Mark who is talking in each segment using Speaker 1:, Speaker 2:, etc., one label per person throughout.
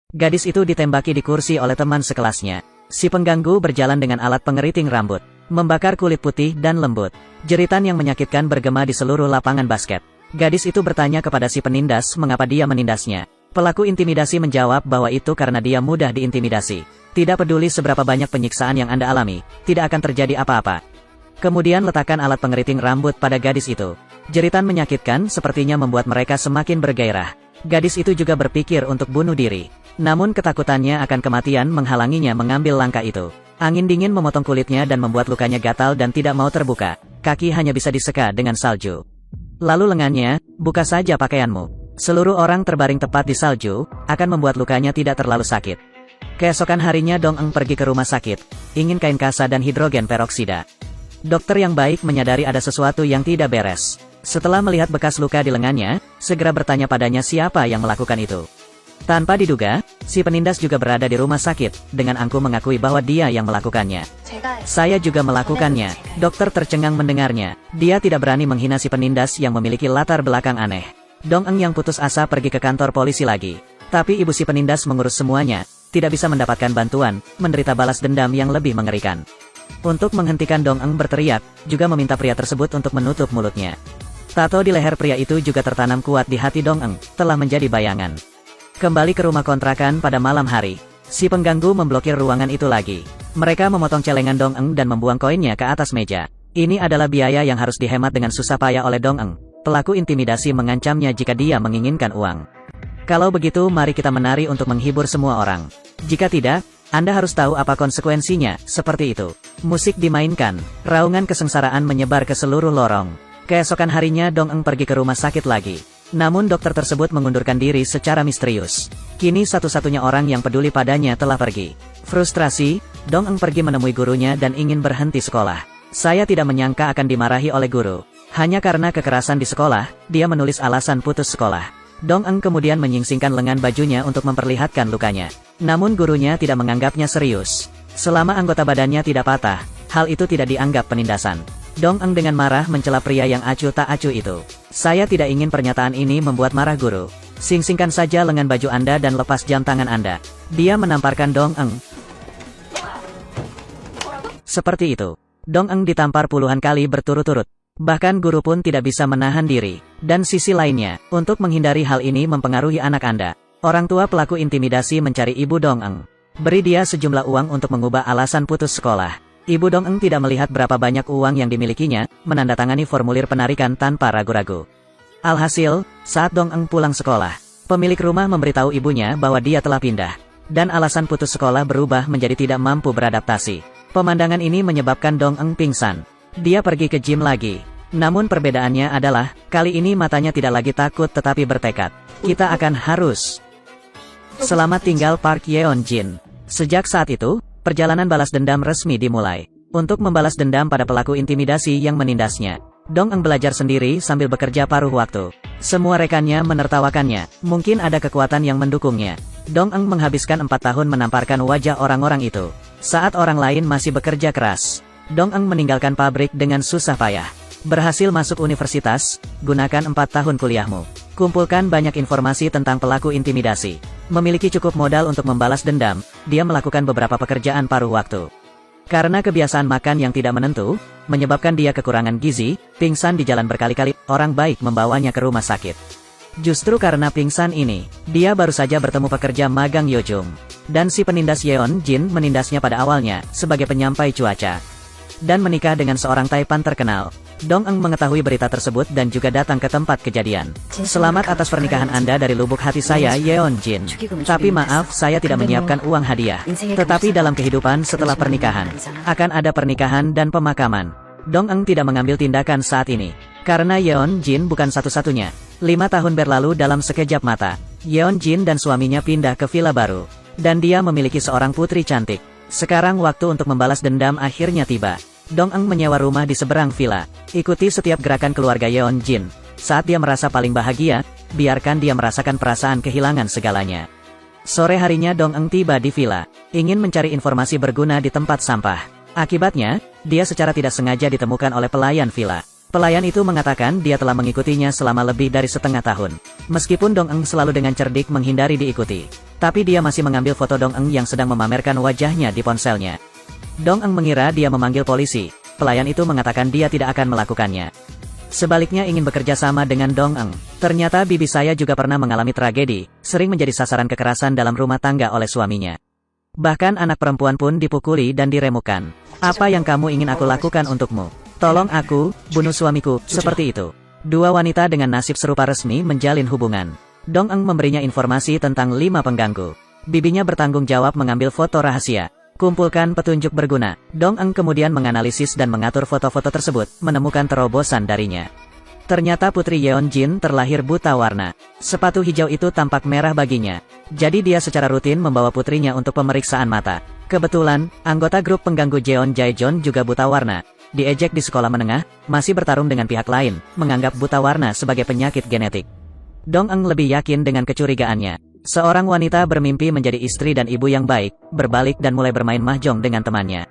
Speaker 1: Gadis itu ditembaki di kursi oleh teman sekelasnya. Si pengganggu berjalan dengan alat pengeriting rambut, membakar kulit putih dan lembut. Jeritan yang menyakitkan bergema di seluruh lapangan basket. Gadis itu bertanya kepada si penindas mengapa dia menindasnya. Pelaku intimidasi menjawab bahwa itu karena dia mudah diintimidasi. Tidak peduli seberapa banyak penyiksaan yang Anda alami, tidak akan terjadi apa-apa. Kemudian letakkan alat pengeriting rambut pada gadis itu. Jeritan menyakitkan sepertinya membuat mereka semakin bergairah. Gadis itu juga berpikir untuk bunuh diri. Namun ketakutannya akan kematian menghalanginya mengambil langkah itu. Angin dingin memotong kulitnya dan membuat lukanya gatal dan tidak mau terbuka. Kaki hanya bisa diseka dengan salju. Lalu lengannya, buka saja pakaianmu. Seluruh orang terbaring tepat di salju, akan membuat lukanya tidak terlalu sakit. Keesokan harinya Dong Eng pergi ke rumah sakit, ingin kain kasa dan hidrogen peroksida. Dokter yang baik menyadari ada sesuatu yang tidak beres. Setelah melihat bekas luka di lengannya, segera bertanya padanya siapa yang melakukan itu. Tanpa diduga, si penindas juga berada di rumah sakit, dengan angkuh mengakui bahwa dia yang melakukannya. Saya juga melakukannya. Dokter tercengang mendengarnya. Dia tidak berani menghina si penindas yang memiliki latar belakang aneh. Dong Eng yang putus asa pergi ke kantor polisi lagi. Tapi ibu si penindas mengurus semuanya, tidak bisa mendapatkan bantuan, menderita balas dendam yang lebih mengerikan. Untuk menghentikan Dong Eng berteriak, juga meminta pria tersebut untuk menutup mulutnya. Tato di leher pria itu juga tertanam kuat di hati Dong Eng, telah menjadi bayangan. Kembali ke rumah kontrakan pada malam hari, si pengganggu memblokir ruangan itu lagi. Mereka memotong celengan Dong Eng dan membuang koinnya ke atas meja. Ini adalah biaya yang harus dihemat dengan susah payah oleh Dong Eng. Pelaku intimidasi mengancamnya jika dia menginginkan uang. Kalau begitu mari kita menari untuk menghibur semua orang. Jika tidak, Anda harus tahu apa konsekuensinya, seperti itu. Musik dimainkan, raungan kesengsaraan menyebar ke seluruh lorong. Keesokan harinya Dong Eng pergi ke rumah sakit lagi. Namun dokter tersebut mengundurkan diri secara misterius. Kini satu-satunya orang yang peduli padanya telah pergi. Frustrasi, Dong Eng pergi menemui gurunya dan ingin berhenti sekolah. Saya tidak menyangka akan dimarahi oleh guru. Hanya karena kekerasan di sekolah, dia menulis alasan putus sekolah. Dong Eng kemudian menyingsingkan lengan bajunya untuk memperlihatkan lukanya. Namun gurunya tidak menganggapnya serius. Selama anggota badannya tidak patah, hal itu tidak dianggap penindasan. Dong Eng dengan marah mencela pria yang acuh tak acuh itu. Saya tidak ingin pernyataan ini membuat marah guru. Singsingkan saja lengan baju Anda dan lepas jam tangan Anda. Dia menamparkan Dong Eng. Seperti itu. Dong Eng ditampar puluhan kali berturut-turut. Bahkan guru pun tidak bisa menahan diri. Dan sisi lainnya, untuk menghindari hal ini mempengaruhi anak Anda, orang tua pelaku intimidasi mencari ibu Dong Eng. Beri dia sejumlah uang untuk mengubah alasan putus sekolah. Ibu Dong Eng tidak melihat berapa banyak uang yang dimilikinya, menandatangani formulir penarikan tanpa ragu-ragu. Alhasil, saat Dong Eng pulang sekolah, pemilik rumah memberitahu ibunya bahwa dia telah pindah. Dan alasan putus sekolah berubah menjadi tidak mampu beradaptasi. Pemandangan ini menyebabkan Dong Eng pingsan. Dia pergi ke gym lagi. Namun perbedaannya adalah, kali ini matanya tidak lagi takut tetapi bertekad. Kita akan harus. Selamat tinggal Park Yeon Jin. Sejak saat itu, perjalanan balas dendam resmi dimulai. Untuk membalas dendam pada pelaku intimidasi yang menindasnya, Dong Eng belajar sendiri sambil bekerja paruh waktu. Semua rekannya menertawakannya, mungkin ada kekuatan yang mendukungnya. Dong Eng menghabiskan 4 tahun menamparkan wajah orang-orang itu. Saat orang lain masih bekerja keras, Dong Eng meninggalkan pabrik dengan susah payah. Berhasil masuk universitas, gunakan 4 tahun kuliahmu. Kumpulkan banyak informasi tentang pelaku intimidasi. Memiliki cukup modal untuk membalas dendam, dia melakukan beberapa pekerjaan paruh waktu. Karena kebiasaan makan yang tidak menentu, menyebabkan dia kekurangan gizi, pingsan di jalan berkali-kali, orang baik membawanya ke rumah sakit. Justru karena pingsan ini, dia baru saja bertemu pekerja magang Yojung. Dan si penindas Yeon Jin menindasnya pada awalnya, sebagai penyampai cuaca. Dan menikah dengan seorang taipan terkenal. Dong Eng mengetahui berita tersebut dan juga datang ke tempat kejadian. Selamat atas pernikahan Anda dari lubuk hati saya Yeon Jin. Tapi maaf saya tidak menyiapkan uang hadiah. Tetapi dalam kehidupan setelah pernikahan, akan ada pernikahan dan pemakaman. Dong Eng tidak mengambil tindakan saat ini. Karena Yeon Jin bukan satu-satunya. 5 tahun berlalu dalam sekejap mata. Yeon Jin dan suaminya pindah ke villa baru. Dan dia memiliki seorang putri cantik. Sekarang waktu untuk membalas dendam akhirnya tiba. Dong Eng menyewa rumah di seberang villa. Ikuti setiap gerakan keluarga Yeon Jin. Saat dia merasa paling bahagia, biarkan dia merasakan perasaan kehilangan segalanya. Sore harinya Dong Eng tiba di villa, ingin mencari informasi berguna di tempat sampah. Akibatnya, dia secara tidak sengaja ditemukan oleh pelayan villa. Pelayan itu mengatakan dia telah mengikutinya selama lebih dari setengah tahun. Meskipun Dong Eng selalu dengan cerdik menghindari diikuti, tapi dia masih mengambil foto Dong Eng yang sedang memamerkan wajahnya di ponselnya. Dong Eng mengira dia memanggil polisi. Pelayan itu mengatakan dia tidak akan melakukannya. Sebaliknya ingin bekerja sama dengan Dong Eng. Ternyata bibi saya juga pernah mengalami tragedi, sering menjadi sasaran kekerasan dalam rumah tangga oleh suaminya. Bahkan anak perempuan pun dipukuli dan diremukkan. Apa yang kamu ingin aku lakukan untukmu? Tolong aku, bunuh suamiku, seperti itu. Dua wanita dengan nasib serupa resmi menjalin hubungan. Dong Eng memberinya informasi tentang 5 pengganggu. Bibinya bertanggung jawab mengambil foto rahasia. Kumpulkan petunjuk berguna. Dong Eng kemudian menganalisis dan mengatur foto-foto tersebut, menemukan terobosan darinya. Ternyata putri Yeon Jin terlahir buta warna. Sepatu hijau itu tampak merah baginya. Jadi dia secara rutin membawa putrinya untuk pemeriksaan mata. Kebetulan, anggota grup pengganggu Jeon Jaejon juga buta warna. Diejek di sekolah menengah, masih bertarung dengan pihak lain, menganggap buta warna sebagai penyakit genetik. Dong Eng lebih yakin dengan kecurigaannya. Seorang wanita bermimpi menjadi istri dan ibu yang baik, berbalik dan mulai bermain mahjong dengan temannya.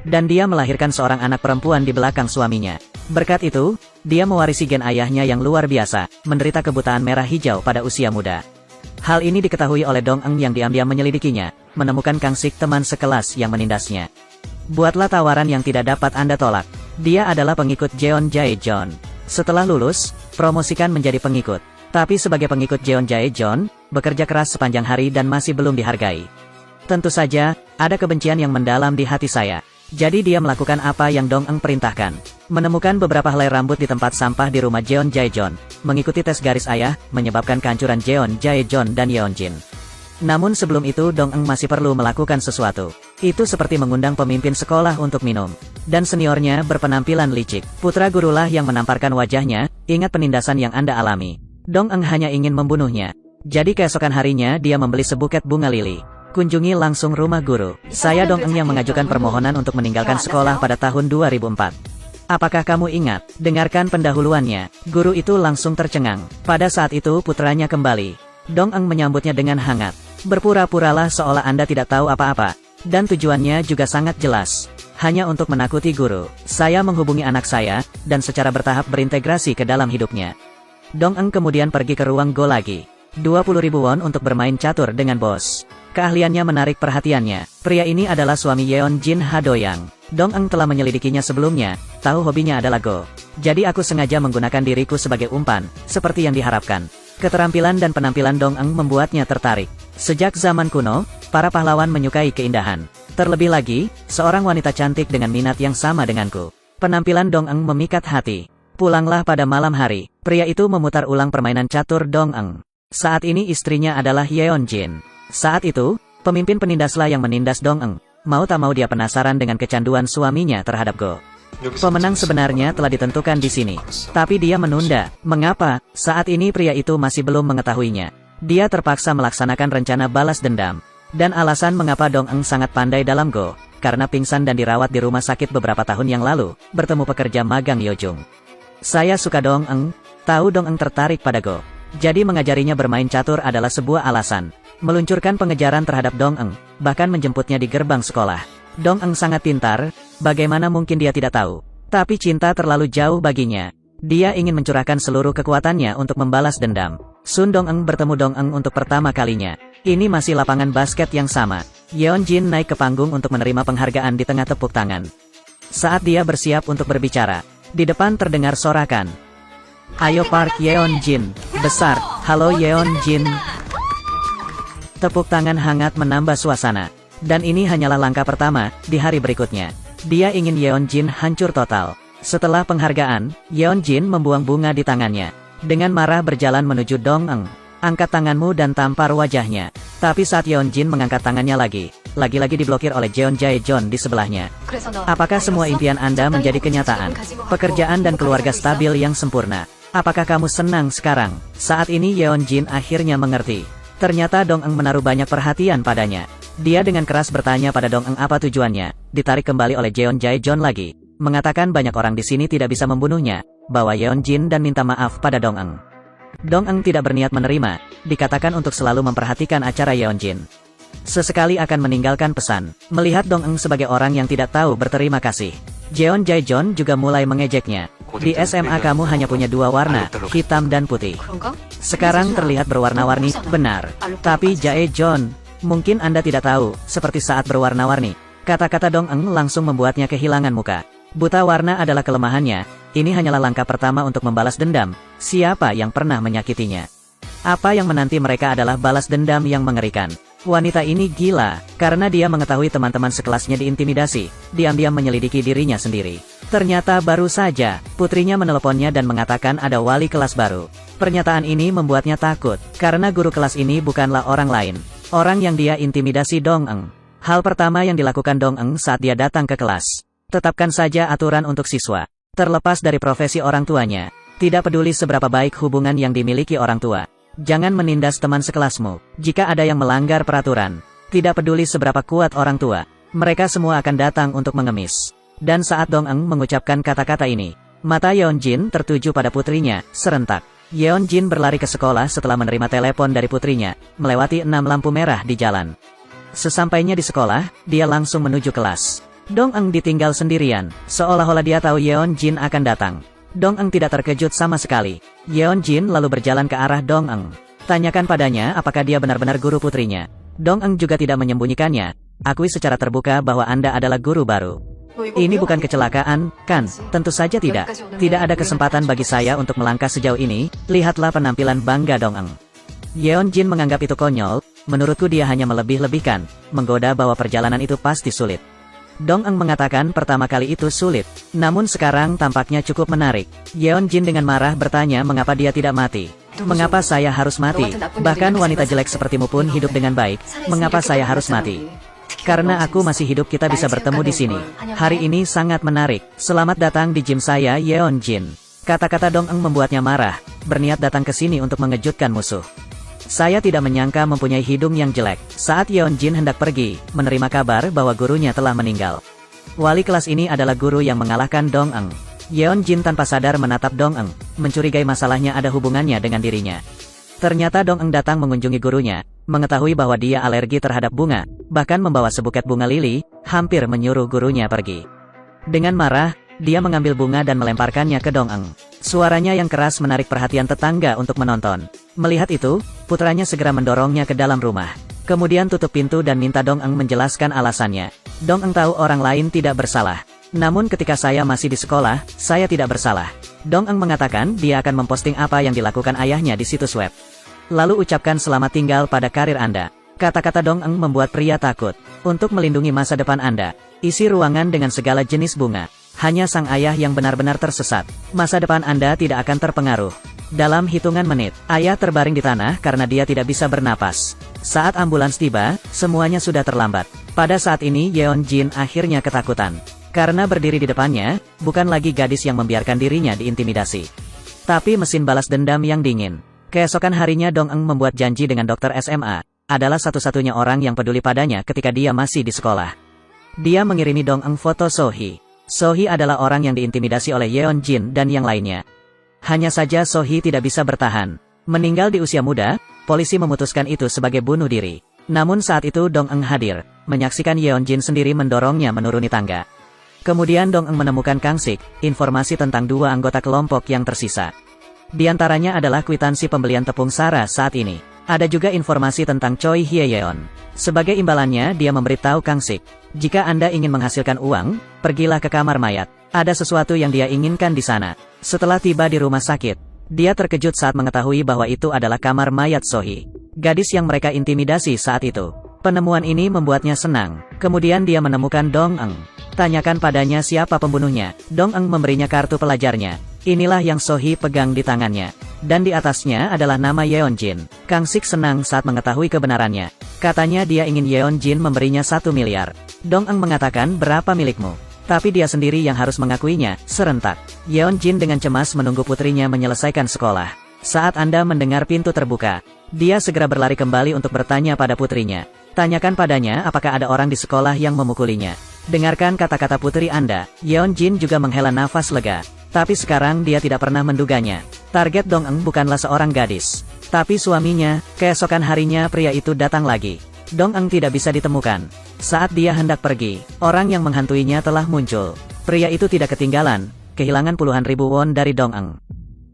Speaker 1: Dan dia melahirkan seorang anak perempuan di belakang suaminya. Berkat itu, dia mewarisi gen ayahnya yang luar biasa, menderita kebutaan merah hijau pada usia muda. Hal ini diketahui oleh Dong Eng yang diam-diam menyelidikinya, menemukan Kang Sik teman sekelas yang menindasnya. Buatlah tawaran yang tidak dapat Anda tolak. Dia adalah pengikut Jeon Jaejon. Setelah lulus, promosikan menjadi pengikut. Tapi sebagai pengikut Jeon Jaejon, bekerja keras sepanjang hari dan masih belum dihargai. Tentu saja, ada kebencian yang mendalam di hati saya. Jadi dia melakukan apa yang Dong Eng perintahkan. Menemukan beberapa helai rambut di tempat sampah di rumah Jeon Jaejon. Mengikuti tes garis ayah, menyebabkan kehancuran Jeon Jaejon dan Yeon Jin. Namun sebelum itu Dong Eng masih perlu melakukan sesuatu. Itu seperti mengundang pemimpin sekolah untuk minum. Dan seniornya berpenampilan licik. Putra gurulah yang menamparkan wajahnya, ingat penindasan yang Anda alami. Dong Eng hanya ingin membunuhnya. Jadi keesokan harinya dia membeli sebuket bunga lili. Kunjungi langsung rumah guru. Saya Dong Eng yang mengajukan permohonan untuk meninggalkan sekolah pada tahun 2004. Apakah kamu ingat? Dengarkan pendahuluannya. Guru itu langsung tercengang. Pada saat itu putranya kembali. Dong Eng menyambutnya dengan hangat. Berpura-puralah seolah Anda tidak tahu apa-apa. Dan tujuannya juga sangat jelas. Hanya untuk menakuti guru. Saya menghubungi anak saya, dan secara bertahap berintegrasi ke dalam hidupnya. Dong Eng kemudian pergi ke ruang Go lagi. 20.000 won untuk bermain catur dengan bos. Keahliannya menarik perhatiannya. Pria ini adalah suami Yeon Jin Hadoyang. Dong Eng telah menyelidikinya sebelumnya, tahu hobinya adalah Go. Jadi aku sengaja menggunakan diriku sebagai umpan, seperti yang diharapkan. Keterampilan dan penampilan Dong Eng membuatnya tertarik. Sejak zaman kuno, para pahlawan menyukai keindahan. Terlebih lagi, seorang wanita cantik dengan minat yang sama denganku. Penampilan Dong Eng memikat hati. Pulanglah pada malam hari. Pria itu memutar ulang permainan catur Dong Eng. Saat ini istrinya adalah Yeon Jin. Saat itu, pemimpin penindaslah yang menindas Dong Eng. Mau tak mau dia penasaran dengan kecanduan suaminya terhadap Go. Pemenang sebenarnya telah ditentukan di sini. Tapi dia menunda. Mengapa? Saat ini pria itu masih belum mengetahuinya. Dia terpaksa melaksanakan rencana balas dendam. Dan alasan mengapa Dong Eng sangat pandai dalam Go, karena pingsan dan dirawat di rumah sakit beberapa tahun yang lalu, bertemu pekerja magang Yojung. Saya suka Dong Eng, tahu Dong Eng tertarik pada Go. Jadi mengajarinya bermain catur adalah sebuah alasan. Meluncurkan pengejaran terhadap Dong Eng, bahkan menjemputnya di gerbang sekolah. Dong Eng sangat pintar, bagaimana mungkin dia tidak tahu. Tapi cinta terlalu jauh baginya. Dia ingin mencurahkan seluruh kekuatannya untuk membalas dendam. Sun Dong Eng bertemu Dong Eng untuk pertama kalinya. Ini masih lapangan basket yang sama. Yeon Jin naik ke panggung untuk menerima penghargaan di tengah tepuk tangan. Saat dia bersiap untuk berbicara, di depan terdengar sorakan. Ayo Park Yeon Jin, besar, halo Yeon Jin. Tepuk tangan hangat menambah suasana. Dan ini hanyalah langkah pertama, di hari berikutnya. Dia ingin Yeon Jin hancur total. Setelah penghargaan, Yeon Jin membuang bunga di tangannya. Dengan marah berjalan menuju Dong Eng. Angkat tanganmu dan tampar wajahnya. Tapi saat Yeon Jin mengangkat tangannya lagi-lagi diblokir oleh Jeon Jaejon di sebelahnya. Apakah semua impian Anda menjadi kenyataan? Pekerjaan dan keluarga stabil yang sempurna. Apakah kamu senang sekarang? Saat ini Yeon Jin akhirnya mengerti. Ternyata Dong Eng menaruh banyak perhatian padanya. Dia dengan keras bertanya pada Dong Eng apa tujuannya. Ditarik kembali oleh Jeon Jaejon lagi. Mengatakan banyak orang di sini tidak bisa membunuhnya. Bawa Yeon Jin dan minta maaf pada Dong Eng. Dong Eng tidak berniat menerima. Dikatakan untuk selalu memperhatikan acara Yeon Jin. Sesekali akan meninggalkan pesan. Melihat Dong Eng sebagai orang yang tidak tahu berterima kasih. Jeon Jaejon juga mulai mengejeknya. Di SMA kamu hanya punya dua warna, hitam dan putih. Sekarang terlihat berwarna-warni, benar. Tapi Jae John, mungkin Anda tidak tahu, seperti saat berwarna-warni. Kata-kata Dong Eng langsung membuatnya kehilangan muka. Buta warna adalah kelemahannya, ini hanyalah langkah pertama untuk membalas dendam. Siapa yang pernah menyakitinya? Apa yang menanti mereka adalah balas dendam yang mengerikan. Wanita ini gila, karena dia mengetahui teman-teman sekelasnya diintimidasi, diam-diam menyelidiki dirinya sendiri. Ternyata baru saja, putrinya meneleponnya dan mengatakan ada wali kelas baru. Pernyataan ini membuatnya takut, karena guru kelas ini bukanlah orang lain. Orang yang dia intimidasi Dong Eng. Hal pertama yang dilakukan Dong Eng saat dia datang ke kelas. Tetapkan saja aturan untuk siswa. Terlepas dari profesi orang tuanya. Tidak peduli seberapa baik hubungan yang dimiliki orang tua. Jangan menindas teman sekelasmu, jika ada yang melanggar peraturan. Tidak peduli seberapa kuat orang tua, mereka semua akan datang untuk mengemis. Dan saat Dong Eng mengucapkan kata-kata ini, mata Yeon Jin tertuju pada putrinya, serentak. Yeon Jin berlari ke sekolah setelah menerima telepon dari putrinya, melewati 6 lampu merah di jalan. Sesampainya di sekolah, dia langsung menuju kelas. Dong Eng ditinggal sendirian, seolah-olah dia tahu Yeon Jin akan datang. Dong Eng tidak terkejut sama sekali. Yeon Jin lalu berjalan ke arah Dong Eng. Tanyakan padanya apakah dia benar-benar guru putrinya. Dong Eng juga tidak menyembunyikannya. Akui secara terbuka bahwa Anda adalah guru baru. Ini bukan kecelakaan, kan? Tentu saja tidak. Tidak ada kesempatan bagi saya untuk melangkah sejauh ini. Lihatlah penampilan bangga Dong Eng. Yeon Jin menganggap itu konyol. Menurutku dia hanya melebih-lebihkan, menggoda bahwa perjalanan itu pasti sulit. Dong Eng mengatakan pertama kali itu sulit, namun sekarang tampaknya cukup menarik. Yeon Jin dengan marah bertanya mengapa dia tidak mati. Mengapa saya harus mati? Bahkan wanita jelek sepertimu pun hidup dengan baik, mengapa saya harus mati? Karena aku masih hidup kita bisa bertemu di sini. Hari ini sangat menarik. Selamat datang di gym saya Yeon Jin. Kata-kata Dong Eng membuatnya marah, berniat datang ke sini untuk mengejutkan musuh. Saya tidak menyangka mempunyai hidung yang jelek. Saat Yeon Jin hendak pergi, menerima kabar bahwa gurunya telah meninggal. Wali kelas ini adalah guru yang mengalahkan Dong Eng. Yeon Jin tanpa sadar menatap Dong Eng, mencurigai masalahnya ada hubungannya dengan dirinya. Ternyata Dong Eng datang mengunjungi gurunya, mengetahui bahwa dia alergi terhadap bunga, bahkan membawa sebuket bunga lili, hampir menyuruh gurunya pergi. Dengan marah, dia mengambil bunga dan melemparkannya ke Dong Eng. Suaranya yang keras menarik perhatian tetangga untuk menonton. Melihat itu, putranya segera mendorongnya ke dalam rumah. Kemudian tutup pintu dan minta Dong Eng menjelaskan alasannya. Dong Eng tahu orang lain tidak bersalah. Namun ketika saya masih di sekolah, saya tidak bersalah. Dong Eng mengatakan dia akan memposting apa yang dilakukan ayahnya di situs web. Lalu ucapkan selamat tinggal pada karir Anda. Kata-kata Dong Eng membuat pria takut. Untuk melindungi masa depan Anda, isi ruangan dengan segala jenis bunga. Hanya sang ayah yang benar-benar tersesat. Masa depan Anda tidak akan terpengaruh. Dalam hitungan menit, ayah terbaring di tanah karena dia tidak bisa bernapas. Saat ambulans tiba, semuanya sudah terlambat. Pada saat ini Yeon Jin akhirnya ketakutan. Karena berdiri di depannya, bukan lagi gadis yang membiarkan dirinya diintimidasi. Tapi mesin balas dendam yang dingin. Keesokan harinya Dong Eng membuat janji dengan dokter SMA. Adalah satu-satunya orang yang peduli padanya ketika dia masih di sekolah. Dia mengirimi Dong Eng foto Sohee. Sohee adalah orang yang diintimidasi oleh Yeon Jin dan yang lainnya. Hanya saja Sohee tidak bisa bertahan. Meninggal di usia muda, polisi memutuskan itu sebagai bunuh diri. Namun saat itu Dong Eng hadir, menyaksikan Yeon Jin sendiri mendorongnya menuruni tangga. Kemudian Dong Eng menemukan Kang Sik, informasi tentang dua anggota kelompok yang tersisa. Di antaranya adalah kwitansi pembelian tepung Sara saat ini. Ada juga informasi tentang Choi Hye-yeon. Sebagai imbalannya dia memberitahu Kang Sik, jika Anda ingin menghasilkan uang, pergilah ke kamar mayat. Ada sesuatu yang dia inginkan di sana. Setelah tiba di rumah sakit, dia terkejut saat mengetahui bahwa itu adalah kamar mayat Sohee, gadis yang mereka intimidasi saat itu. Penemuan ini membuatnya senang. Kemudian dia menemukan Dong Eng. Tanyakan padanya siapa pembunuhnya. Dong Eng memberinya kartu pelajarnya. Inilah yang Sohee pegang di tangannya. Dan di atasnya adalah nama Yeon Jin. Kang Sik senang saat mengetahui kebenarannya. Katanya dia ingin Yeon Jin memberinya 1 miliar. Dong Eng mengatakan berapa milikmu? Tapi dia sendiri yang harus mengakuinya, serentak. Yeon Jin dengan cemas menunggu putrinya menyelesaikan sekolah. Saat Anda mendengar pintu terbuka, dia segera berlari kembali untuk bertanya pada putrinya. Tanyakan padanya apakah ada orang di sekolah yang memukulinya. Dengarkan kata-kata putri Anda. Yeon Jin juga menghela nafas lega. Tapi sekarang dia tidak pernah menduganya. Target Dong Eng bukanlah seorang gadis, tapi suaminya. Keesokan harinya pria itu datang lagi. Dong Eng tidak bisa ditemukan. Saat dia hendak pergi, orang yang menghantuinya telah muncul. Pria itu tidak ketinggalan. kehilangan puluhan ribu won dari Dong Eng.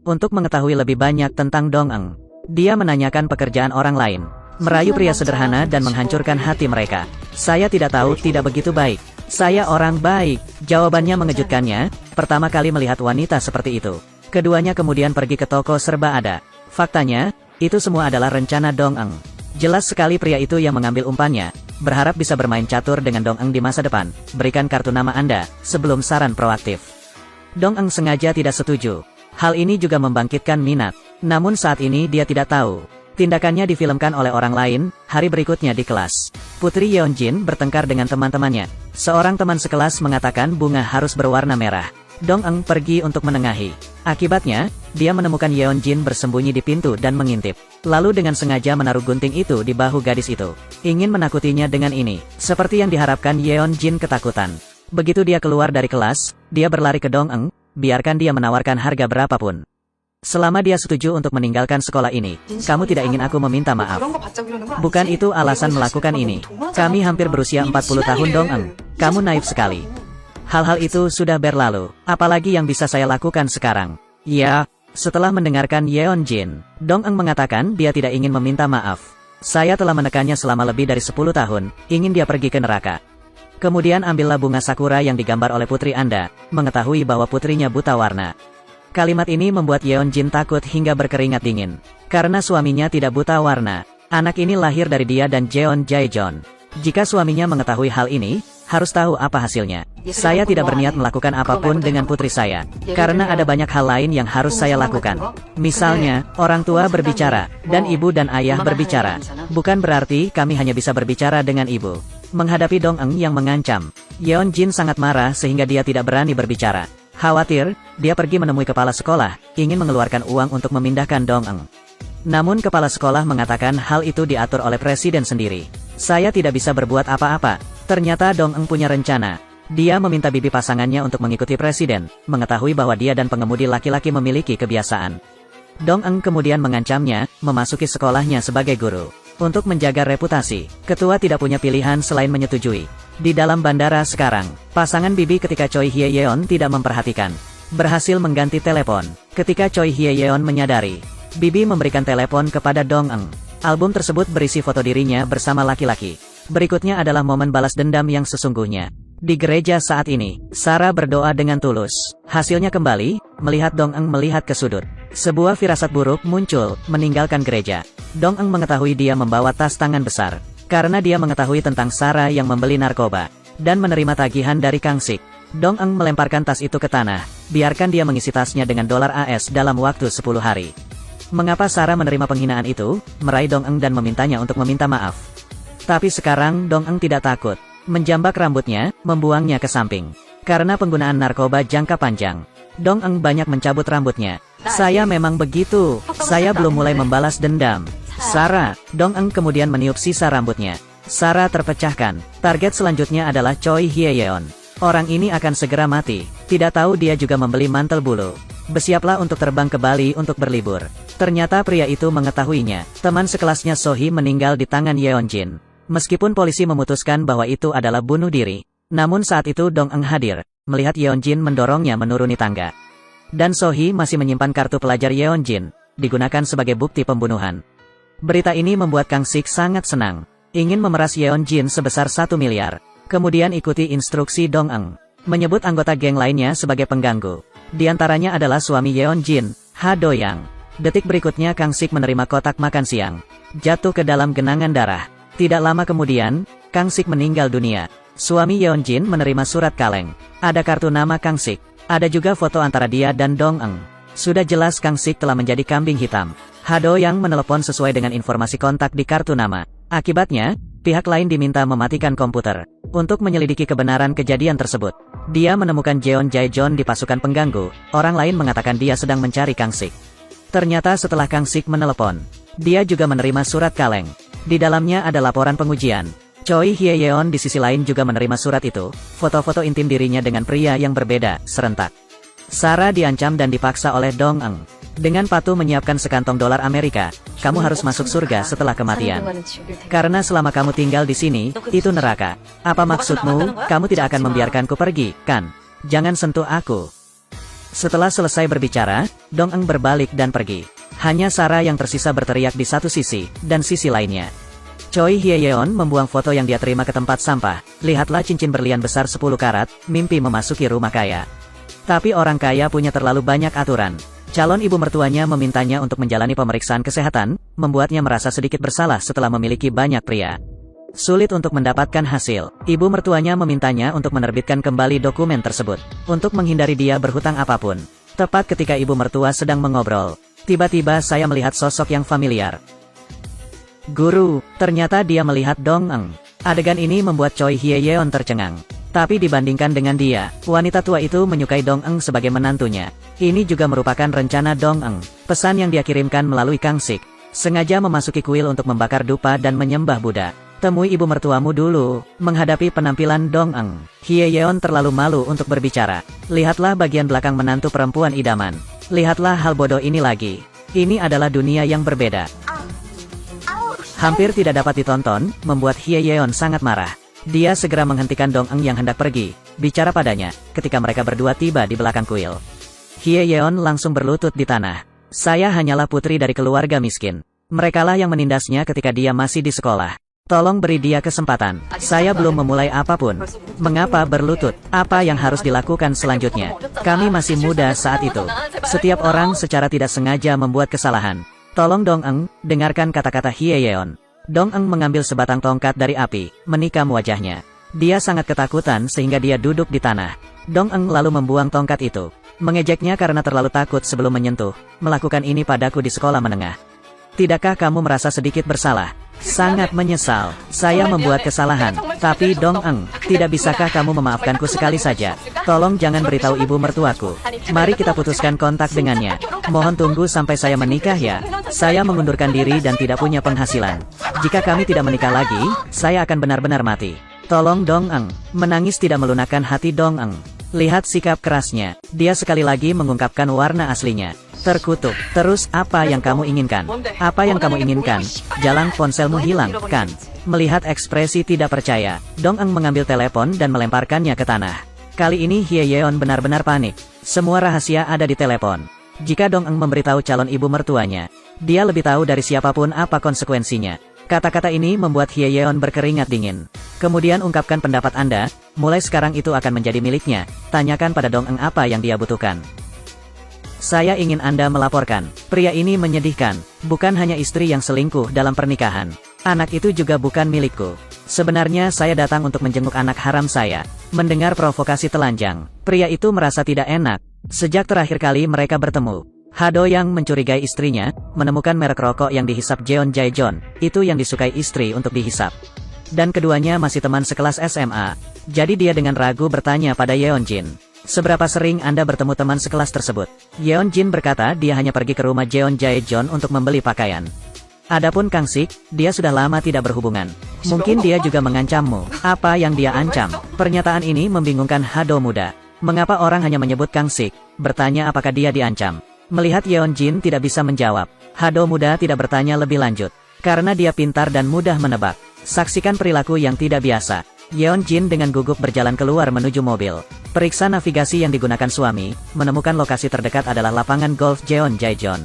Speaker 1: Untuk mengetahui lebih banyak tentang Dong Eng, dia menanyakan pekerjaan orang lain, merayu pria sederhana dan menghancurkan hati mereka. Saya tidak tahu, tidak begitu baik. Saya orang baik. Jawabannya mengejutkannya, pertama kali melihat wanita seperti itu. Keduanya kemudian pergi ke toko serba ada. Faktanya, itu semua adalah rencana Dong Eng. Jelas sekali pria itu yang mengambil umpannya, berharap bisa bermain catur dengan Dong Eng di masa depan. Berikan kartu nama Anda, sebelum saran proaktif. Dong Eng sengaja tidak setuju. Hal ini juga membangkitkan minat. Namun saat ini dia tidak tahu. Tindakannya difilmkan oleh orang lain. Hari berikutnya di kelas, Putri Yeonjin bertengkar dengan teman-temannya. Seorang teman sekelas mengatakan bunga harus berwarna merah. Dong Eng pergi untuk menengahi. Akibatnya, dia menemukan Yeonjin bersembunyi di pintu dan mengintip. Lalu dengan sengaja menaruh gunting itu di bahu gadis itu. Ingin menakutinya dengan ini. Seperti yang diharapkan, Yeonjin ketakutan. Begitu dia keluar dari kelas, dia berlari ke Dong Eng, biarkan dia menawarkan harga berapapun. Selama dia setuju untuk meninggalkan sekolah ini, kamu tidak ingin aku meminta maaf. Bukan itu alasan melakukan ini. Kami hampir berusia 40 tahun Dong Eng. Kamu naif sekali. Hal-hal itu sudah berlalu. Apalagi yang bisa saya lakukan sekarang? Ya, setelah mendengarkan Yeonjin, Dong Eng mengatakan dia tidak ingin meminta maaf. Saya telah menekannya selama lebih dari 10 tahun, ingin dia pergi ke neraka. Kemudian ambillah bunga sakura yang digambar oleh putri Anda, mengetahui bahwa putrinya buta warna. Kalimat ini membuat Yeonjin takut hingga berkeringat dingin. Karena suaminya tidak buta warna, anak ini lahir dari dia dan Jeon Jaejon. Jika suaminya mengetahui hal ini, harus tahu apa hasilnya. Saya tidak berniat melakukan apapun dengan putri saya, karena ada banyak hal lain yang harus saya lakukan. Misalnya, orang tua berbicara, dan ibu dan ayah berbicara. Bukan berarti kami hanya bisa berbicara dengan ibu. Menghadapi Dong Eng yang mengancam, Yeonjin sangat marah sehingga dia tidak berani berbicara. Khawatir, dia pergi menemui kepala sekolah, ingin mengeluarkan uang untuk memindahkan Dong Eng. Namun kepala sekolah mengatakan hal itu diatur oleh presiden sendiri. Saya tidak bisa berbuat apa-apa. Ternyata Dong Eng punya rencana. Dia meminta bibi pasangannya untuk mengikuti presiden, mengetahui bahwa dia dan pengemudi laki-laki memiliki kebiasaan. Dong Eng kemudian mengancamnya, memasuki sekolahnya sebagai guru. Untuk menjaga reputasi, ketua tidak punya pilihan selain menyetujui. Di dalam bandara sekarang, pasangan bibi ketika Choi Hye-yeon tidak memperhatikan, berhasil mengganti telepon. Ketika Choi Hye-yeon menyadari, bibi memberikan telepon kepada Dong Eng. Album tersebut berisi foto dirinya bersama laki-laki. Berikutnya adalah momen balas dendam yang sesungguhnya. Di gereja saat ini, Sarah berdoa dengan tulus. Hasilnya kembali, melihat Dong Eng melihat ke sudut. Sebuah firasat buruk muncul, meninggalkan gereja. Dong Eng mengetahui dia membawa tas tangan besar. Karena dia mengetahui tentang Sarah yang membeli narkoba, dan menerima tagihan dari Kang Sik. Dong Eng melemparkan tas itu ke tanah, biarkan dia mengisi tasnya dengan dolar AS dalam waktu 10 hari. Mengapa Sarah menerima penghinaan itu, meraih Dong Eng dan memintanya untuk meminta maaf? Tapi sekarang Dong Eng tidak takut. Menjambak rambutnya, membuangnya ke samping. Karena penggunaan narkoba jangka panjang, Dong Eng banyak mencabut rambutnya. Saya memang begitu. Saya belum mulai membalas dendam. Sarah, Dong Eng kemudian meniup sisa rambutnya. Sarah terpecahkan. Target selanjutnya adalah Choi Hye-yeon. Orang ini akan segera mati. Tidak tahu dia juga membeli mantel bulu. Bersiaplah untuk terbang ke Bali untuk berlibur. Ternyata pria itu mengetahuinya. Teman sekelasnya Sohee meninggal di tangan Yeonjin. Meskipun polisi memutuskan bahwa itu adalah bunuh diri, namun saat itu Dong Eng hadir, melihat Yeonjin mendorongnya menuruni tangga. Dan Sohee masih menyimpan kartu pelajar Yeonjin, digunakan sebagai bukti pembunuhan. Berita ini membuat Kang Sik sangat senang, ingin memeras Yeonjin sebesar 1 miliar. Kemudian ikuti instruksi Dong Eng, menyebut anggota geng lainnya sebagai pengganggu. Di antaranya adalah suami Yeonjin, Ha Do-yang. Detik berikutnya Kang Sik menerima kotak makan siang, jatuh ke dalam genangan darah. Tidak lama kemudian, Kang Sik meninggal dunia. Suami Yeonjin menerima surat kaleng. Ada kartu nama Kang Sik. Ada juga foto antara dia dan Dong Eng. Sudah jelas Kang Sik telah menjadi kambing hitam. Ha Do-yang menelepon sesuai dengan informasi kontak di kartu nama. Akibatnya, pihak lain diminta mematikan komputer untuk menyelidiki kebenaran kejadian tersebut. Dia menemukan Jeon Jaejon di pasukan pengganggu. Orang lain mengatakan dia sedang mencari Kang Sik. Ternyata setelah Kang Sik menelepon, dia juga menerima surat kaleng. Di dalamnya ada laporan pengujian. Choi Hye-yeon di sisi lain juga menerima surat itu, foto-foto intim dirinya dengan pria yang berbeda, serentak. Sarah diancam dan dipaksa oleh Dong Eng. Dengan patuh menyiapkan sekantong dolar Amerika, kamu harus masuk surga setelah kematian. Karena selama kamu tinggal di sini, itu neraka. Apa maksudmu? Kamu tidak akan membiarkanku pergi, kan? Jangan sentuh aku. Setelah selesai berbicara, Dong Eng berbalik dan pergi. Hanya Sarah yang tersisa berteriak di satu sisi, dan sisi lainnya. Choi Hye-yeon membuang foto yang dia terima ke tempat sampah. Lihatlah cincin berlian besar 10 karat, mimpi memasuki rumah kaya. Tapi orang kaya punya terlalu banyak aturan. Calon ibu mertuanya memintanya untuk menjalani pemeriksaan kesehatan, membuatnya merasa sedikit bersalah setelah memiliki banyak pria. Sulit untuk mendapatkan hasil. Ibu mertuanya memintanya untuk menerbitkan kembali dokumen tersebut. Untuk menghindari dia berhutang apapun. Tepat ketika ibu mertua sedang mengobrol. Tiba-tiba saya melihat sosok yang familiar. Guru, ternyata dia melihat Dong Eng. Adegan ini membuat Choi Hye-yeon tercengang. Tapi dibandingkan dengan dia, wanita tua itu menyukai Dong Eng sebagai menantunya. Ini juga merupakan rencana Dong Eng. Pesan yang dia kirimkan melalui Kang Sik. Sengaja memasuki kuil untuk membakar dupa dan menyembah Buddha. Temui ibu mertuamu dulu. Menghadapi penampilan Dong Eng, Hye-yeon terlalu malu untuk berbicara. Lihatlah bagian belakang menantu perempuan idaman. Lihatlah hal bodoh ini lagi. Ini adalah dunia yang berbeda. Hampir tidak dapat ditonton, membuat Hye-yeon sangat marah. Dia segera menghentikan Dong Eng yang hendak pergi, bicara padanya, ketika mereka berdua tiba di belakang kuil. Hye-yeon langsung berlutut di tanah. Saya hanyalah putri dari keluarga miskin. Merekalah yang menindasnya ketika dia masih di sekolah. Tolong beri dia kesempatan. Saya belum memulai apapun. Mengapa berlutut? Apa yang harus dilakukan selanjutnya? Kami masih muda saat itu. Setiap orang secara tidak sengaja membuat kesalahan. Tolong Dong Eng, dengarkan kata-kata Hye-yeon. Dong Eng mengambil sebatang tongkat dari api, menikam wajahnya. Dia sangat ketakutan sehingga dia duduk di tanah. Dong Eng lalu membuang tongkat itu. Mengejeknya karena terlalu takut sebelum menyentuh. Melakukan ini padaku di sekolah menengah. Tidakkah kamu merasa sedikit bersalah? Sangat menyesal. Saya membuat kesalahan. Tapi Dong Eng, tidak bisakah kamu memaafkanku sekali saja? Tolong jangan beritahu ibu mertuaku. Mari kita putuskan kontak dengannya. Mohon tunggu sampai saya menikah ya. Saya mengundurkan diri dan tidak punya penghasilan. Jika kami tidak menikah lagi, saya akan benar-benar mati. Tolong Dong Eng. Menangis tidak melunakkan hati Dong Eng. Lihat sikap kerasnya. Dia sekali lagi mengungkapkan warna aslinya. Terkutuk. Terus, apa yang kamu inginkan? Apa yang kamu inginkan? Jalan ponselmu hilang, kan? Melihat ekspresi tidak percaya, Dong Eng mengambil telepon dan melemparkannya ke tanah. Kali ini Hye-yeon benar-benar panik. Semua rahasia ada di telepon. Jika Dong Eng memberitahu calon ibu mertuanya, dia lebih tahu dari siapapun apa konsekuensinya. Kata-kata ini membuat Hye-yeon berkeringat dingin. Kemudian ungkapkan pendapat Anda, mulai sekarang itu akan menjadi miliknya. Tanyakan pada Dong Eng apa yang dia butuhkan. Saya ingin Anda melaporkan. Pria ini menyedihkan. Bukan hanya istri yang selingkuh dalam pernikahan. Anak itu juga bukan milikku. Sebenarnya saya datang untuk menjenguk anak haram saya. Mendengar provokasi telanjang, pria itu merasa tidak enak. Sejak terakhir kali mereka bertemu, Hado yang mencurigai istrinya, menemukan merek rokok yang dihisap Jeon Jae-jeon. Itu yang disukai istri untuk dihisap. Dan keduanya masih teman sekelas SMA. Jadi dia dengan ragu bertanya pada Yeonjin. Seberapa sering Anda bertemu teman sekelas tersebut? Yeonjin berkata dia hanya pergi ke rumah Jeon Jae-jeon untuk membeli pakaian. Adapun Kang Sik, dia sudah lama tidak berhubungan. Mungkin dia juga mengancammu. Apa yang dia ancam? Pernyataan ini membingungkan Hado muda. Mengapa orang hanya menyebut Kang Sik? Bertanya apakah dia diancam. Melihat Yeonjin tidak bisa menjawab, Hado muda tidak bertanya lebih lanjut. Karena dia pintar dan mudah menebak. Saksikan perilaku yang tidak biasa. Yeonjin dengan gugup berjalan keluar menuju mobil. Periksa navigasi yang digunakan suami, menemukan lokasi terdekat adalah lapangan golf Jeon Jae-jeon.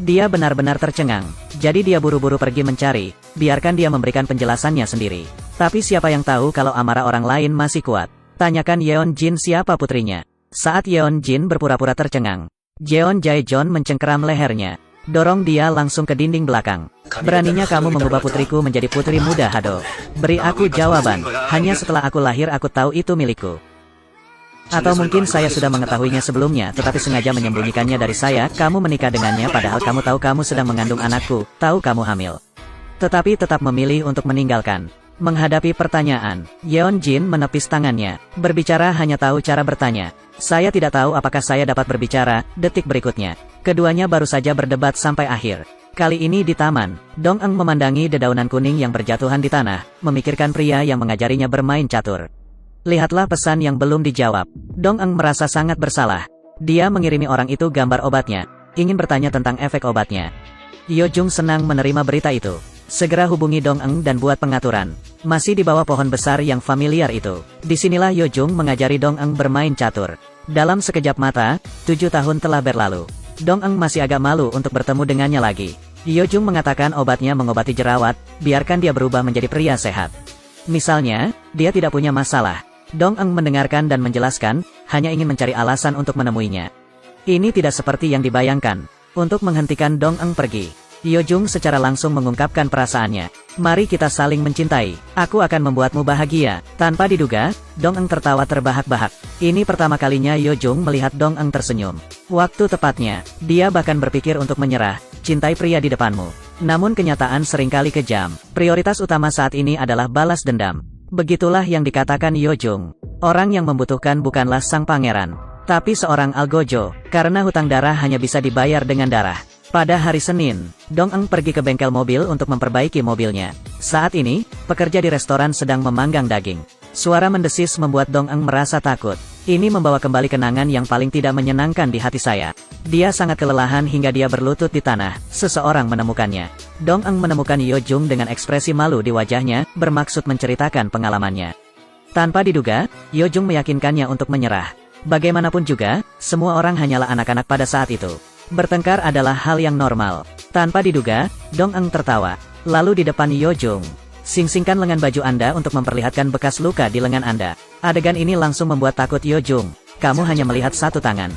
Speaker 1: Dia benar-benar tercengang, jadi dia buru-buru pergi mencari, biarkan dia memberikan penjelasannya sendiri. Tapi siapa yang tahu kalau amarah orang lain masih kuat? Tanyakan Yeonjin siapa putrinya. Saat Yeonjin berpura-pura tercengang, Jeon Jae-jeon mencengkeram lehernya. Dorong dia langsung ke dinding belakang. Beraninya kamu mengubah putriku menjadi putri muda Hado. Beri aku jawaban. Hanya setelah aku lahir aku tahu itu milikku. Atau mungkin saya sudah mengetahuinya sebelumnya, tetapi sengaja menyembunyikannya dari saya. Kamu menikah dengannya padahal kamu tahu kamu sedang mengandung anakku, tahu kamu hamil. Tetapi tetap memilih untuk meninggalkan. Menghadapi pertanyaan, Yeonjin menepis tangannya. Berbicara hanya tahu cara bertanya. Saya tidak tahu apakah saya dapat berbicara. Detik berikutnya, keduanya baru saja berdebat sampai akhir. Kali ini di taman, Dong Eng memandangi dedaunan kuning yang berjatuhan di tanah, memikirkan pria yang mengajarinya bermain catur. Lihatlah pesan yang belum dijawab. Dong Eng merasa sangat bersalah. Dia mengirimi orang itu gambar obatnya, ingin bertanya tentang efek obatnya. Yo Jung senang menerima berita itu. Segera hubungi Dong Eng dan buat pengaturan. Masih di bawah pohon besar yang familiar itu. Disinilah Yo Jung mengajari Dong Eng bermain catur. Dalam sekejap mata, 7 tahun telah berlalu. Dong Eng masih agak malu untuk bertemu dengannya lagi. Yojung mengatakan obatnya mengobati jerawat, biarkan dia berubah menjadi pria sehat. Misalnya, dia tidak punya masalah. Dong Eng mendengarkan dan menjelaskan, hanya ingin mencari alasan untuk menemuinya. Ini tidak seperti yang dibayangkan. Untuk menghentikan Dong Eng pergi, Yojung secara langsung mengungkapkan perasaannya. Mari kita saling mencintai. Aku akan membuatmu bahagia. Tanpa diduga, Dong Eng tertawa terbahak-bahak. Ini pertama kalinya Yojung melihat Dong Eng tersenyum. Waktu tepatnya, dia bahkan berpikir untuk menyerah. Cintai pria di depanmu. Namun kenyataan seringkali kejam. Prioritas utama saat ini adalah balas dendam. Begitulah yang dikatakan Yojung. Orang yang membutuhkan bukanlah sang pangeran, tapi seorang algojo, karena hutang darah hanya bisa dibayar dengan darah. Pada hari Senin, Dong Eng pergi ke bengkel mobil untuk memperbaiki mobilnya. Saat ini, pekerja di restoran sedang memanggang daging. Suara mendesis membuat Dong Eng merasa takut. Ini membawa kembali kenangan yang paling tidak menyenangkan di hati saya. Dia sangat kelelahan hingga dia berlutut di tanah. Seseorang menemukannya. Dong Eng menemukan Yojung dengan ekspresi malu di wajahnya, bermaksud menceritakan pengalamannya. Tanpa diduga, Yojung meyakinkannya untuk menyerah. Bagaimanapun juga, semua orang hanyalah anak-anak pada saat itu. Bertengkar adalah hal yang normal. Tanpa diduga, Dong Eng tertawa. Lalu di depan Yojung, sing-singkan lengan baju Anda untuk memperlihatkan bekas luka di lengan Anda. Adegan ini langsung membuat takut Yojung. Kamu hanya melihat satu tangan.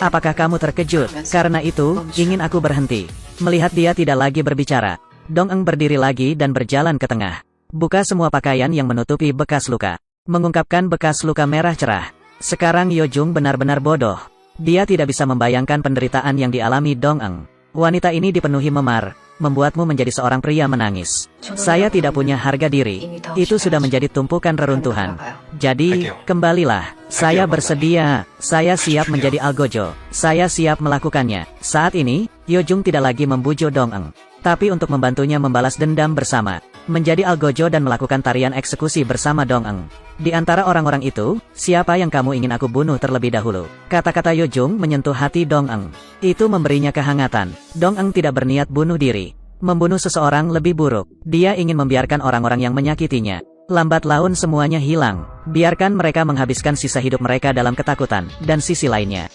Speaker 1: Apakah kamu terkejut? Karena itu, ingin aku berhenti. Melihat dia tidak lagi berbicara, Dong Eng berdiri lagi dan berjalan ke tengah. Buka semua pakaian yang menutupi bekas luka. Mengungkapkan bekas luka merah cerah. Sekarang Yojung benar-benar bodoh. Dia tidak bisa membayangkan penderitaan yang dialami Dong Eng. Wanita ini dipenuhi memar, membuatmu menjadi seorang pria menangis. Saya tidak punya harga diri. Itu sudah menjadi tumpukan reruntuhan. Jadi, kembalilah. Saya bersedia. Saya siap menjadi algojo. Saya siap melakukannya. Saat ini, Yojung tidak lagi membujuk Dong Eng, tapi untuk membantunya membalas dendam bersama. Menjadi algojo dan melakukan tarian eksekusi bersama Dong Eng. Di antara orang-orang itu, siapa yang kamu ingin aku bunuh terlebih dahulu? Kata-kata Yojung menyentuh hati Dong Eng. Itu memberinya kehangatan. Dong Eng tidak berniat bunuh diri. Membunuh seseorang lebih buruk. Dia ingin membiarkan orang-orang yang menyakitinya lambat laun semuanya hilang. Biarkan mereka menghabiskan sisa hidup mereka dalam ketakutan. Dan sisi lainnya,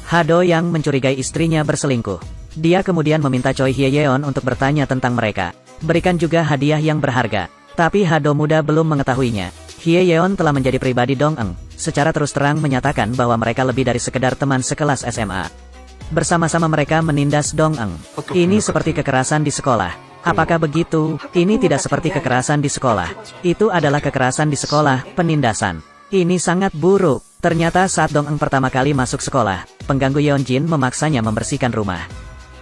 Speaker 1: Hado yang mencurigai istrinya berselingkuh. Dia kemudian meminta Choi Hye-yeon untuk bertanya tentang mereka. Berikan juga hadiah yang berharga. Tapi Hado muda belum mengetahuinya. Hye-yeon telah menjadi pribadi Dong Eng. Secara terus terang menyatakan bahwa mereka lebih dari sekedar teman sekelas SMA. Bersama-sama mereka menindas Dong Eng. Ini seperti kekerasan di sekolah. Apakah begitu? Ini tidak seperti kekerasan di sekolah. Itu adalah kekerasan di sekolah, penindasan. Ini sangat buruk. Ternyata saat Dong Eng pertama kali masuk sekolah, pengganggu Yeonjin memaksanya membersihkan rumah.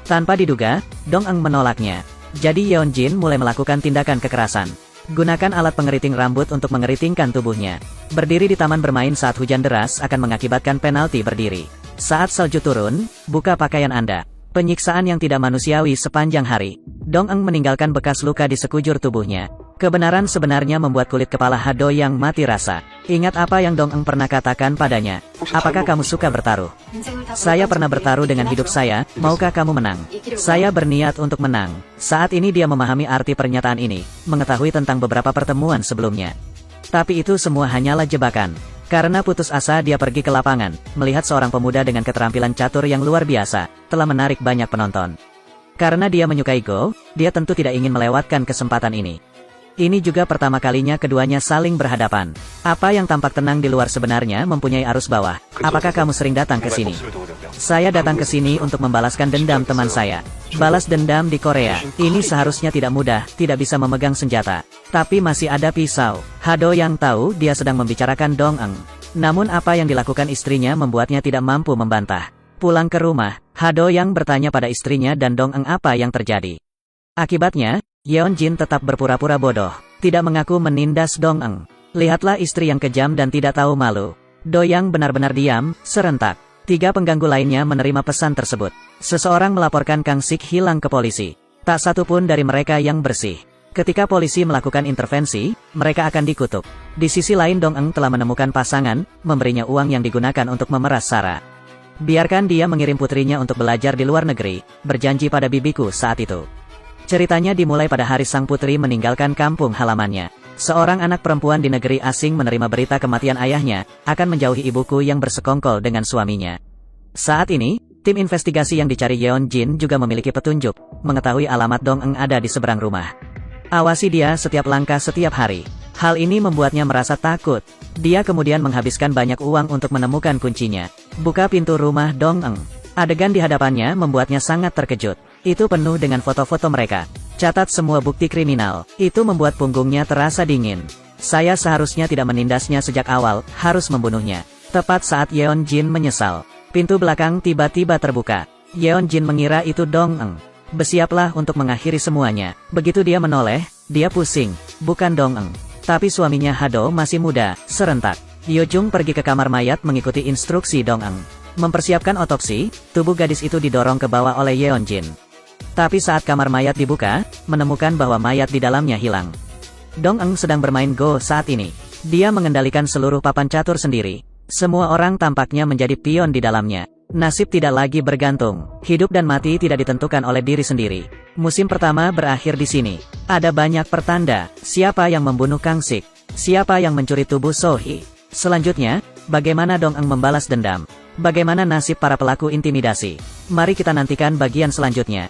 Speaker 1: Tanpa diduga, Dong Eng menolaknya. Jadi Yeonjin mulai melakukan tindakan kekerasan. Gunakan alat pengeriting rambut untuk mengeritingkan tubuhnya. Berdiri di taman bermain saat hujan deras akan mengakibatkan penalti berdiri. Saat salju turun, buka pakaian Anda. Penyiksaan yang tidak manusiawi sepanjang hari. Dong Eng meninggalkan bekas luka di sekujur tubuhnya. Kebenaran sebenarnya membuat kulit kepala Hado yang mati rasa. Ingat apa yang Dong Eng pernah katakan padanya. Apakah kamu suka bertaruh? Saya pernah bertaruh dengan hidup saya, maukah kamu menang? Saya berniat untuk menang. Saat ini dia memahami arti pernyataan ini, mengetahui tentang beberapa pertemuan sebelumnya. Tapi itu semua hanyalah jebakan. Karena putus asa dia pergi ke lapangan, melihat seorang pemuda dengan keterampilan catur yang luar biasa, telah menarik banyak penonton. Karena dia menyukai Go, dia tentu tidak ingin melewatkan kesempatan ini. Ini juga pertama kalinya keduanya saling berhadapan. Apa yang tampak tenang di luar sebenarnya mempunyai arus bawah. Apakah kamu sering datang ke sini? Saya datang ke sini untuk membalaskan dendam teman saya. Balas dendam di Korea. Ini seharusnya tidak mudah, tidak bisa memegang senjata. Tapi masih ada pisau. Hado yang tahu dia sedang membicarakan Dong Eng. Namun apa yang dilakukan istrinya membuatnya tidak mampu membantah. Pulang ke rumah, Hado yang bertanya pada istrinya dan Dong Eng apa yang terjadi. Akibatnya, Yeonjin tetap berpura-pura bodoh, tidak mengaku menindas Dong Eng. Lihatlah istri yang kejam dan tidak tahu malu. Do yang benar-benar diam, serentak. 3 pengganggu lainnya menerima pesan tersebut. Seseorang melaporkan Kang Sik hilang ke polisi. Tak satu pun dari mereka yang bersih. Ketika polisi melakukan intervensi, mereka akan dikutuk. Di sisi lain Dong Eng telah menemukan pasangan, memberinya uang yang digunakan untuk memeras Sarah. Biarkan dia mengirim putrinya untuk belajar di luar negeri, berjanji pada bibiku saat itu. Ceritanya dimulai pada hari sang putri meninggalkan kampung halamannya. Seorang anak perempuan di negeri asing menerima berita kematian ayahnya, akan menjauhi ibuku yang bersekongkol dengan suaminya. Saat ini, tim investigasi yang dicari Yeon Jin juga memiliki petunjuk, mengetahui alamat Dong Eng ada di seberang rumah. Awasi dia setiap langkah setiap hari. Hal ini membuatnya merasa takut. Dia kemudian menghabiskan banyak uang untuk menemukan kuncinya. Buka pintu rumah Dong Eng. Adegan di hadapannya membuatnya sangat terkejut. Itu penuh dengan foto-foto mereka. Catat semua bukti kriminal. Itu membuat punggungnya terasa dingin. Saya seharusnya tidak menindasnya sejak awal, harus membunuhnya. Tepat saat Yeon Jin menyesal, pintu belakang tiba-tiba terbuka. Yeon Jin mengira itu Dong Eng. Bersiaplah untuk mengakhiri semuanya. Begitu dia menoleh, dia pusing. Bukan Dong Eng, tapi suaminya Hado masih muda. Serentak, Yo Jung pergi ke kamar mayat mengikuti instruksi Dong Eng. Mempersiapkan otopsi, tubuh gadis itu didorong ke bawah oleh Yeon Jin. Tapi saat kamar mayat dibuka, menemukan bahwa mayat di dalamnya hilang. Dong Eng sedang bermain Go saat ini. Dia mengendalikan seluruh papan catur sendiri. Semua orang tampaknya menjadi pion di dalamnya. Nasib tidak lagi bergantung. Hidup dan mati tidak ditentukan oleh diri sendiri. Musim pertama berakhir di sini. Ada banyak pertanda. Siapa yang membunuh Kang Sik? Siapa yang mencuri tubuh So-hee? Selanjutnya, bagaimana Dong Eng membalas dendam? Bagaimana nasib para pelaku intimidasi? Mari kita nantikan bagian selanjutnya.